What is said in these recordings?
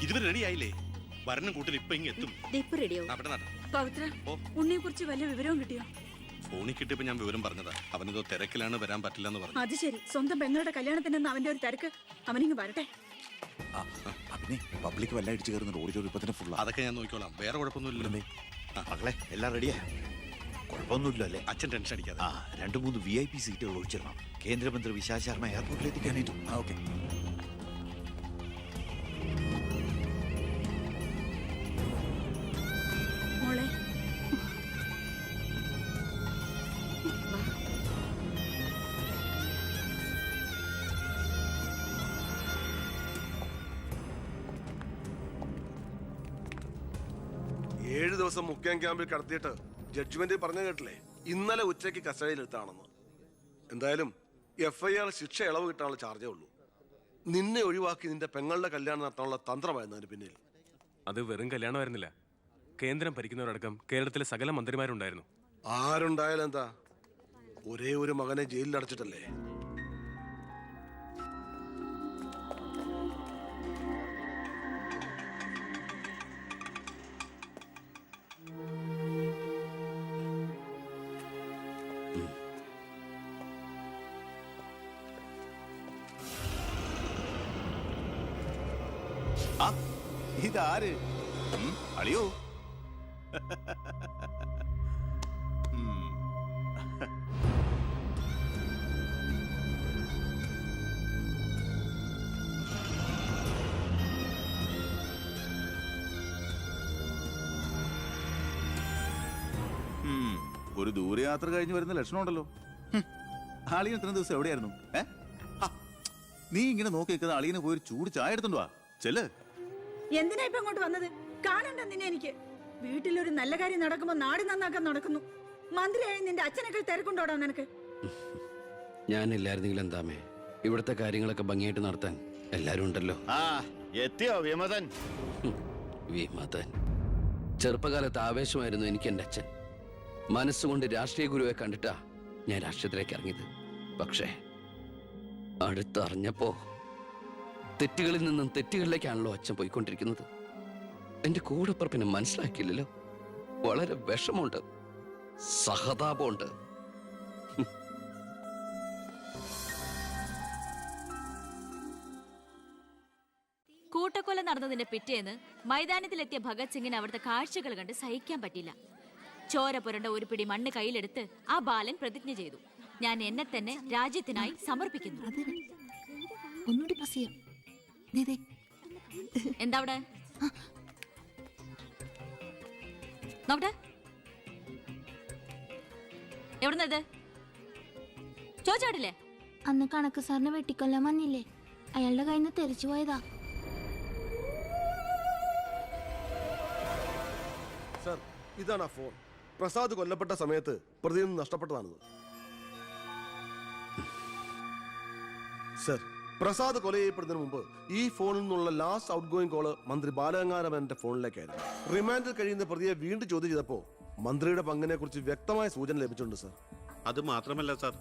ഇതുവരെ റെഡി ആയില്ലേ? വരനും കൂട്ടിൽ ഇപ്പൊ ഇങ്ങ് എത്തും. പവിത്ര, ഉണ്ണിയെ കുറിച്ച് വല്ല വിവരവും കിട്ടിയോ? ഫോണിൽ കിട്ടിയപ്പോ ഞാൻ വിവരം പറഞ്ഞതാ. അവനതോ തിരക്കിലാണ്, വരാൻ പറ്റില്ലെന്ന് പറഞ്ഞു. അത് ശരി. സ്വന്തം പെങ്ങളുടെ കല്യാണത്തിനെന്ന് അവന്റെ ഒരു തിരക്ക്. അവനിങ്ങ് വരട്ടെ. പബ്ലിക് വല്ല അടിച്ചു കയറുന്നുണ്ട്. ഓഡിറ്റോറിയത്തിന് ഫുൾ. അതൊക്കെ ഞാൻ നോക്കിക്കോളാം. വേറെ കുഴപ്പമൊന്നുമില്ലല്ലേ? മകളെ എല്ലാം റെഡിയാ? കുഴപ്പമൊന്നുമില്ല അല്ലേ? അച്ഛൻ ടെൻഷൻ അടിക്കാതെ. 2-3 VIP സീറ്റുകൾ ഒഴിച്ചിടണം. കേന്ദ്രമന്ത്രി വിശാൽ ശർമ്മ എയർപോർട്ടിൽ എത്തിക്കാനായിട്ടു. ഓക്കെ. മോളെ, ഏഴ് ദിവസം മുഖ്യം ക്യാമ്പിൽ കടത്തിയിട്ട് ജഡ്ജ്മെന്റ് പറഞ്ഞു കേട്ടില്ലേ, ഇന്നലെ ഉച്ചയ്ക്ക് കസ്റ്റഡിയിലെടുത്താണെന്ന്. എന്തായാലും FIR ശിക്ഷ ഇളവ് കിട്ടാനുള്ള ചാർജേ ഉള്ളൂ. നിന്നെ ഒഴിവാക്കി നിന്റെ പെങ്ങളുടെ കല്യാണം നടത്താനുള്ള തന്ത്രമായിരുന്നു അതിന് പിന്നിൽ. അത് വെറും കല്യാണമായിരുന്നില്ല. കേന്ദ്രം ഭരിക്കുന്നവരടക്കം കേരളത്തിലെ സകല മന്ത്രിമാരുണ്ടായിരുന്നു. ആരുണ്ടായാലും എന്താ, ഒരേ ഒരു മകനെ ജയിലിൽ അടച്ചിട്ടല്ലേ. ഇതാര്? അളിയോ? ഒരു ദൂരയാത്ര കഴിഞ്ഞ് വരുന്ന ലക്ഷണമുണ്ടല്ലോ. അളിയൻ ഇത്ര ദിവസം എവിടെയായിരുന്നു? നീ ഇങ്ങനെ നോക്കി നിൽക്കുന്ന അളിയനെ പോയി ചൂട് ചായ എടുത്തോണ്ട് വാ. ചെല്ല്. എന്തിനാ ഇപ്പൊ ഇങ്ങോട്ട് വന്നത്? കാണണ്ട നിന്നെ എനിക്ക്. വീട്ടിലൊരു നല്ല കാര്യം നടക്കുമ്പോ നാട് നന്നാക്കാൻ നടക്കുന്നു. മന്ത്രിയായി നിന്റെ അച്ഛനൊക്കെ തിരക്കുണ്ടോടാ നിനക്ക്? ഞാനില്ലായിരുന്നെങ്കിൽ എന്താമേ, ഇവിടുത്തെ കാര്യങ്ങളൊക്കെ ഭംഗിയായിട്ട് നടത്താൻ എല്ലാരും ഉണ്ടല്ലോ. എത്തിയോ വിമതൻ? വിമതൻ ചെറുപ്പകാലത്ത് ആവേശമായിരുന്നു എനിക്ക് എന്റെ അച്ഛൻ. മനസ്സുകൊണ്ട് രാഷ്ട്രീയ ഗുരുവെ കണ്ടിട്ടാ ഞാൻ രാഷ്ട്രീയത്തിലേക്ക് ഇറങ്ങിയത്. പക്ഷേ അടുത്തറിഞ്ഞപ്പോ തെറ്റുകളിൽ നിന്നും തെറ്റുകളിലേക്കാണല്ലോ അച്ഛൻ പോയിക്കൊണ്ടിരിക്കുന്നത്. എന്റെ കൂടെപ്പുറപ്പിനെ മനസ്സിലാക്കിയില്ലല്ലോ. വളരെ വിഷമമുണ്ട്, സഹതാപമുണ്ട്. കൂട്ടക്കൊല നടന്നതിന്റെ പിറ്റേന്ന് മൈതാനത്തിലെത്തിയ ഭഗത് സിംഗിന് അവിടുത്തെ കാഴ്ചകൾ കണ്ട് സഹിക്കാൻ പറ്റില്ല. ചോര പുരണ്ട ഒരു പിടി മണ്ണ് കയ്യിലെടുത്ത് ആ ബാലൻ പ്രതിജ്ഞ ചെയ്തു, ഞാൻ എന്നെ തന്നെ രാജ്യത്തിനായി സമർപ്പിക്കുന്നു. എന്താ അവിടെ നോക്കട്ടെ? എവിടുന്നത് ചോദിച്ചാടില്ലേ? അന്ന് കണക്ക് സാറിനെ വെട്ടിക്കൊല്ലാൻ വന്നില്ലേ, അയാളുടെ കയ്യിൽ നിന്ന് തെറിച്ചു പോയതാ. സർ, ഇതാണ് ആ ഫോൺ. പ്രസാദ് കൊല്ലപ്പെട്ട സമയത്ത് പ്രതിയിൽ നിന്ന് നഷ്ടപ്പെട്ടതാണിത്. സർ, പ്രസാദ് കൊല ചെയ്യപ്പെടുന്നതിന് മുമ്പ് ഈ ഫോണിൽ നിന്നുള്ള ലാസ്റ്റ് ഔട്ട് ഗോയിങ് കോള് മന്ത്രി ബാലഗംഗാധരന്റെ ഫോണിലേക്കായിരുന്നു. റിമാൻഡിൽ കഴിയുന്ന പ്രതിയെ വീണ്ടും ചോദ്യം ചെയ്തപ്പോ മന്ത്രിയുടെ പങ്കിനെ കുറിച്ച് വ്യക്തമായ സൂചന ലഭിച്ചിട്ടുണ്ട് സർ. അത് മാത്രമല്ല സർ,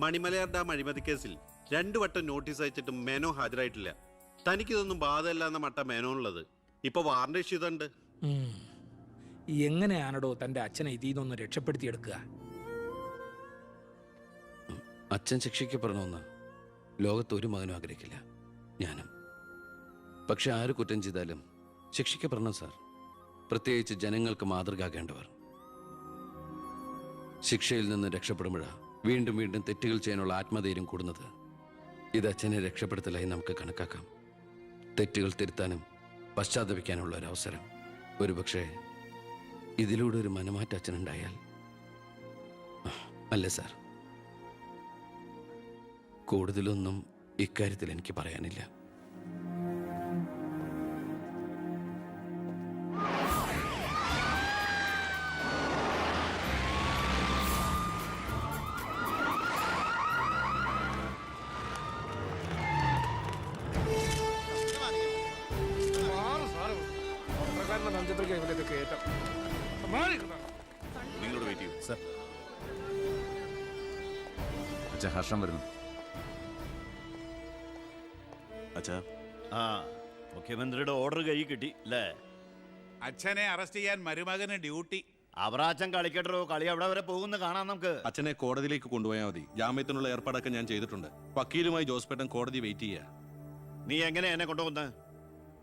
മണിമലയാർ ഡാം അഴിമതി കേസിൽ 2 വട്ടം നോട്ടീസ് അയച്ചിട്ടും മേനോ ഹാജരായിട്ടില്ല. തനിക്കിതൊന്നും ബാധയല്ല എന്ന മട്ട മേനോനുള്ളത്. ഇപ്പൊ വാറന്റ് ഇഷ്യൂ ചെയ്തിട്ടുണ്ട്. എങ്ങനെയാണോ തന്റെ അച്ഛനെ ഇതിന്നൊന്ന് രക്ഷപ്പെടുത്തിയെടുക്കുക? അച്ഛൻ ശിക്ഷിക്കപ്പെടണമെന്ന് ലോകത്ത് ഒരു മകനും ആഗ്രഹിക്കില്ല, ഞാനും. പക്ഷെ ആര് കുറ്റം ചെയ്താലും ശിക്ഷിക്കപ്പെടണം സാർ. പ്രത്യേകിച്ച് ജനങ്ങൾക്ക് മാതൃകയാകേണ്ടവർ. ശിക്ഷയിൽ നിന്ന് രക്ഷപ്പെടുമ്പോഴാണ് വീണ്ടും വീണ്ടും തെറ്റുകൾ ചെയ്യാനുള്ള ആത്മധൈര്യം കൂടുന്നത്. ഇത് അച്ഛനെ രക്ഷപ്പെടുത്തലായി നമുക്ക് കണക്കാക്കാം. തെറ്റുകൾ തിരുത്താനും പശ്ചാത്തപിക്കാനുള്ള ഒരു അവസരം. ഒരുപക്ഷെ ഇതിലൂടെ ഒരു മനമാറ്റ അച്ഛനുണ്ടായാൽ. അല്ലേ സാർ? കൂടുതലൊന്നും ഇക്കാര്യത്തിൽ എനിക്ക് പറയാനില്ല. നിങ്ങളോട് വെയിറ്റ് ചെയ്യൂ സർ. അച്ഛാ, ഹർഷം വരുന്നു. അച്ഛാ, മുഖ്യമന്ത്രിയുടെ ഓർഡർ കൈ കിട്ടി അല്ലേ? അച്ഛനെ അറസ്റ്റ് ചെയ്യാൻ മരുമകന് ഡ്യൂട്ടി. അവറാച്ചൻ കളിക്കട്ടോ, കളി അവിടെ വരെ പോകുന്ന കാണാം നമുക്ക്. അച്ഛനെ കോടതിയിലേക്ക് കൊണ്ടുപോയാൽ മതി. ജാമ്യത്തിനുള്ള ഏർപ്പാടൊക്കെ ഞാൻ ചെയ്തിട്ടുണ്ട്. വക്കീലുമായി ജോസ്പേട്ടൻ കോടതി വെയിറ്റ് ചെയ്യാ. നീ എങ്ങനെ എന്നെ കൊണ്ടുപോകുന്നത്?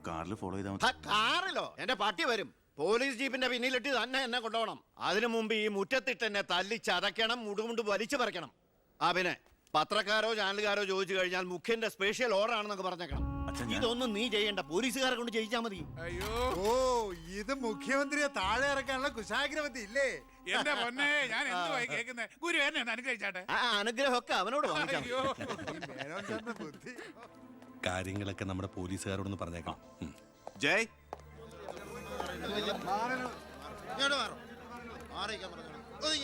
കാറിൽ ഫോളോ ചെയ്താൽ മതി. കാറിലോ? എന്റെ പട്ടി വരും. പോലീസ് ജീപ്പിന്റെ പിന്നിലിട്ട് തന്നെ എന്നെ കൊണ്ടുപോകണം. അതിനു മുമ്പ് ഈ മുറ്റത്തിട്ട് എന്നെ തല്ലി ചതയ്ക്കണം, മുടുമുണ്ട് വലിച്ചു പറിക്കണം. പിന്നെ പത്രക്കാരോ ചാനലുകാരോ ചോദിച്ചു കഴിഞ്ഞാൽ മുഖ്യന്റെ സ്പെഷ്യൽ ഓർഡർ ആണെന്നൊക്കെ പറഞ്ഞേക്കണം. ഇതൊന്നും നീ ചെയ്യണ്ട, പോലീസുകാരെ കൊണ്ട് ചെയ്യിച്ചാ മതി. അയ്യോ, ഓ ഇത് മുഖ്യമന്ത്രിയെ താഴെ ഇറക്കാനുള്ള കുശാഗ്രമതി ഇല്ലേ? എന്റെ പൊന്നെ, ഞാൻ എന്തുവായി കേൾക്കുന്നത്? ഗുരു എന്നെ ഒന്ന് അനുഗ്രഹിച്ചാട്ടെ. അനുഗ്രഹമൊക്കെ അവനോട് വാങ്ങിക്കാം. അയ്യോ, മേനോൻ സാറിന്റെ ബുദ്ധി. കാര്യങ്ങളൊക്കെ നമ്മുടെ പോലീസുകാരോടൊന്ന് പറഞ്ഞേക്കണം. ജയ്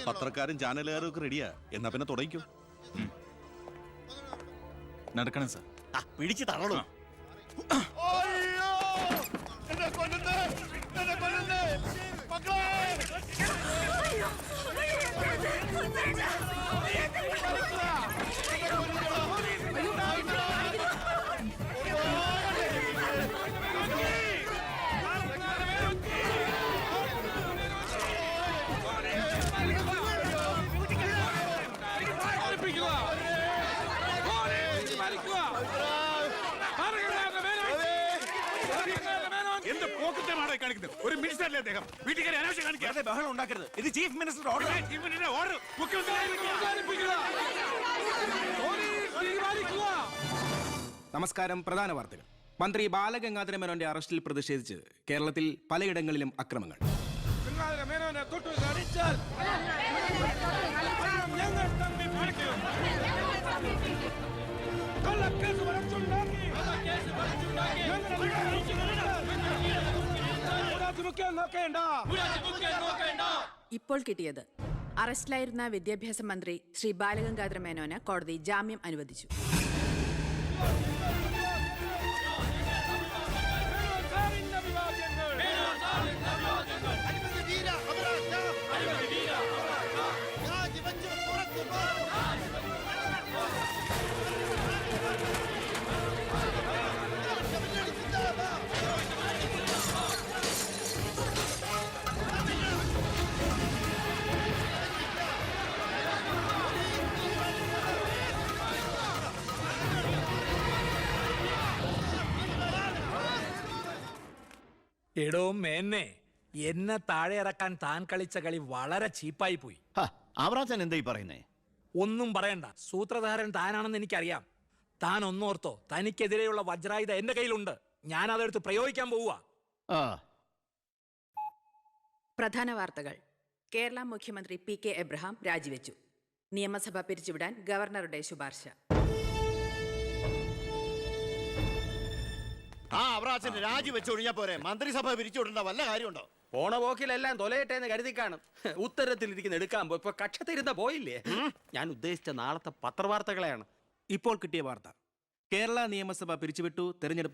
പത്രക്കാരും ചാനലുകാരും ഒക്കെ റെഡിയാ. എന്നാ പിന്നെ തുടങ്ങിക്കോ. നടക്കണം സാർ. പിടിച്ച് തള്ളണോ? എന്ത് പോക്കറ്റമാണ് കാണിക്കുന്നത്? ഒരു മിനിസ്റ്ററല്ലേ അദ്ദേഹം? വീട്ടുകാരെ അനാവശ്യം കാണിക്കാതെ ബഹളം ഉണ്ടാക്കരുത്. ഇത് chief minister order. Chief minister order. നമസ്കാരം. പ്രധാന വാർത്തകൾ. മന്ത്രി ബാലഗംഗാധര മേനോന്റെ അറസ്റ്റിൽ പ്രതിഷേധിച്ച് കേരളത്തിൽ പലയിടങ്ങളിലും അക്രമങ്ങൾ. ഇപ്പോൾ കിട്ടിയത് അറസ്റ്റിലായിരുന്ന വിദ്യാഭ്യാസ മന്ത്രി ശ്രീ ബാലഗംഗാധര മേനോന് കോടതി ജാമ്യം അനുവദിച്ചു. എടോ മേന്നെ, എന്നെ താഴെ ഇറക്കാൻ താൻ കളിച്ച കളി വളരെ ചീപ്പായി പോയി. അവറാച്ചൻ എന്താ ഈ പറയുന്നേ? ഒന്നും പറയണ്ട. സൂത്രധാരൻ താനാണെന്ന് എനിക്കറിയാം. താൻ ഒന്നോർത്തോ, തനിക്കെതിരെയുള്ള വജ്രായുധ എന്റെ കയ്യിലുണ്ട്. ഞാൻ അതെടുത്ത് പ്രയോഗിക്കാൻ പോവുക. പ്രധാന വാർത്തകൾ. കേരള മുഖ്യമന്ത്രി PK എബ്രഹാം രാജിവെച്ചു. നിയമസഭ പിരിച്ചുവിടാൻ ഗവർണറുടെ ശുപാർശ. അവറാച്ചൻ രാജി വെച്ചൊഴിഞ്ഞാ പോരെ? മന്ത്രിസഭ പിരിച്ചുവിടേണ്ട വല്ല കാര്യമുണ്ടോ? പോണ പോക്കിലെല്ലാം തൊലയട്ടെ എന്ന് കരുതി കാണും. ഉത്തരത്തിലിരിക്കുന്ന എടുക്കാൻ പോയി. ഇപ്പൊ കക്ഷത്തിരുന്ന പോയില്ലേ? ഞാൻ ഉദ്ദേശിച്ച നാളത്തെ പത്രവാർത്തകളെയാണ്. ഇപ്പോൾ കിട്ടിയ വാർത്ത. കേരള നിയമസഭ പിരിച്ചുവിട്ടു. തെരഞ്ഞെടുപ്പ്